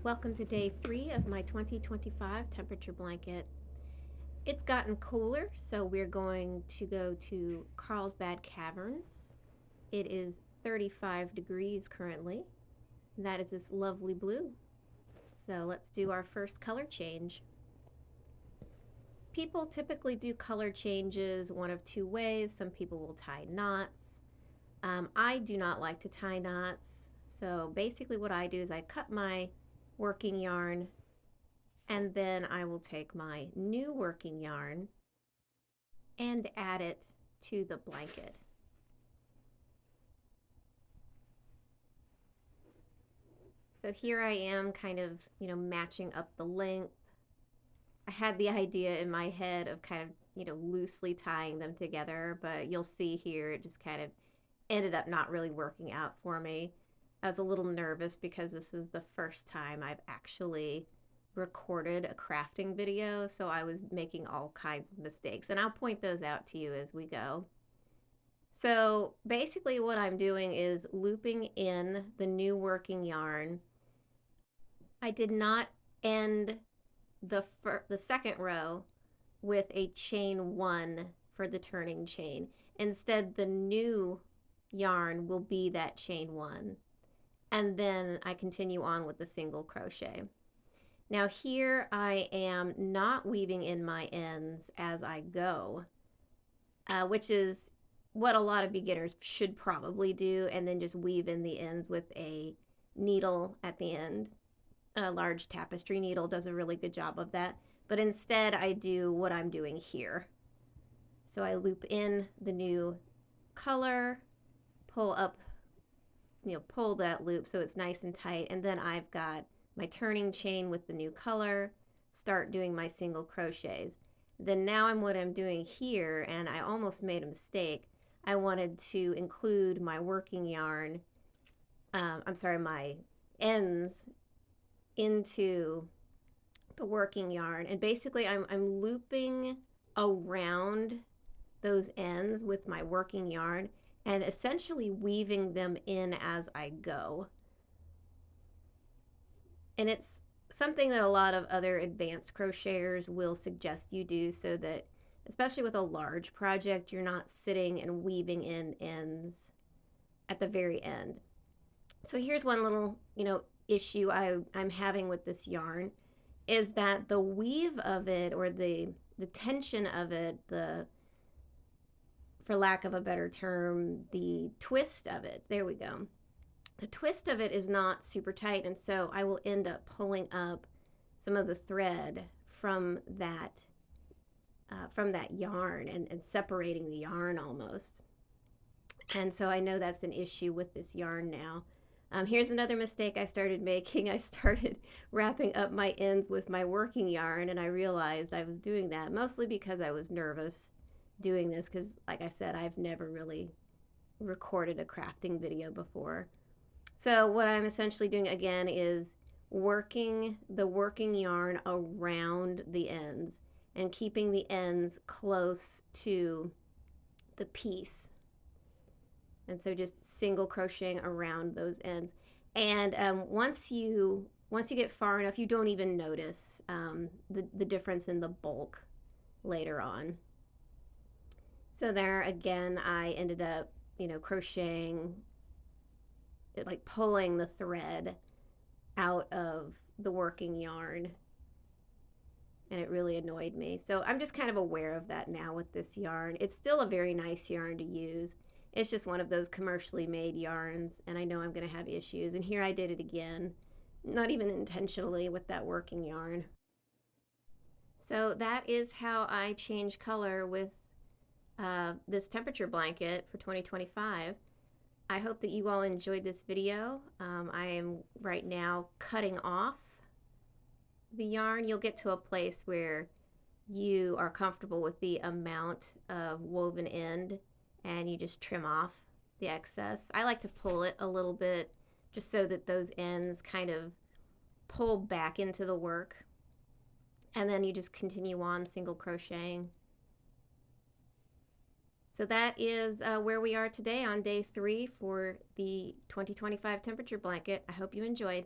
Welcome to day 3 of my 2025 temperature blanket. It's gotten cooler, so we're going to go to Carlsbad Caverns. It is 35 degrees currently, and that is this lovely blue. So let's do our first color change. People typically do color changes one of two ways. Some people will tie knots. I do not like to tie knots, so basically what I do is I cut my working yarn, and then I will take my new working yarn and add it to the blanket. So here I am kind of, matching up the length. I had the idea in my head of kind of, loosely tying them together, but you'll see here it just kind of ended up not really working out for me. I was a little nervous because this is the first time I've actually recorded a crafting video, so I was making all kinds of mistakes, and I'll point those out to you as we go. So basically what I'm doing is looping in the new working yarn. I did not end the second row with a chain 1 for the turning chain. Instead, the new yarn will be that chain 1, and then I continue on with the single crochet. Now here I am not weaving in my ends as I go, which is what a lot of beginners should probably do, and then just weave in the ends with a needle at the end. A large tapestry needle does a really good job of that, but instead I do what I'm doing here. So I loop in the new color, pull up, pull that loop so it's nice and tight, and then I've got my turning chain with the new color, start doing my single crochets. Then now what I'm doing here, and I almost made a mistake, I wanted to include my working yarn, my ends into the working yarn, and basically I'm looping around those ends with my working yarn and essentially weaving them in as I go. And it's something that a lot of other advanced crocheters will suggest you do, so that especially with a large project, you're not sitting and weaving in ends at the very end. So here's one little, issue I'm having with this yarn, is that the weave of it, or the tension of it, for lack of a better term, the twist of it, there we go. The twist of it is not super tight, and so I will end up pulling up some of the thread from that yarn, and separating the yarn almost. And so I know that's an issue with this yarn now. Here's another mistake I started making. I started wrapping up my ends with my working yarn, and I realized I was doing that mostly because I was nervous doing this, because like I said, I've never really recorded a crafting video before. So what I'm essentially doing again is working the working yarn around the ends and keeping the ends close to the piece. And so just single crocheting around those ends. And once you get far enough, you don't even notice the difference in the bulk later on. So there again, I ended up, crocheting, like pulling the thread out of the working yarn, and it really annoyed me. So I'm just kind of aware of that now with this yarn. It's still a very nice yarn to use. It's just one of those commercially made yarns, and I know I'm going to have issues. And here I did it again, not even intentionally, with that working yarn. So that is how I change color with this temperature blanket for 2025. I hope that you all enjoyed this video. I am right now cutting off the yarn. You'll get to a place where you are comfortable with the amount of woven end, and you just trim off the excess. I like to pull it a little bit just so that those ends kind of pull back into the work, and then you just continue on single crocheting. So that is where we are today on day 3 for the 2025 temperature blanket. I hope you enjoyed.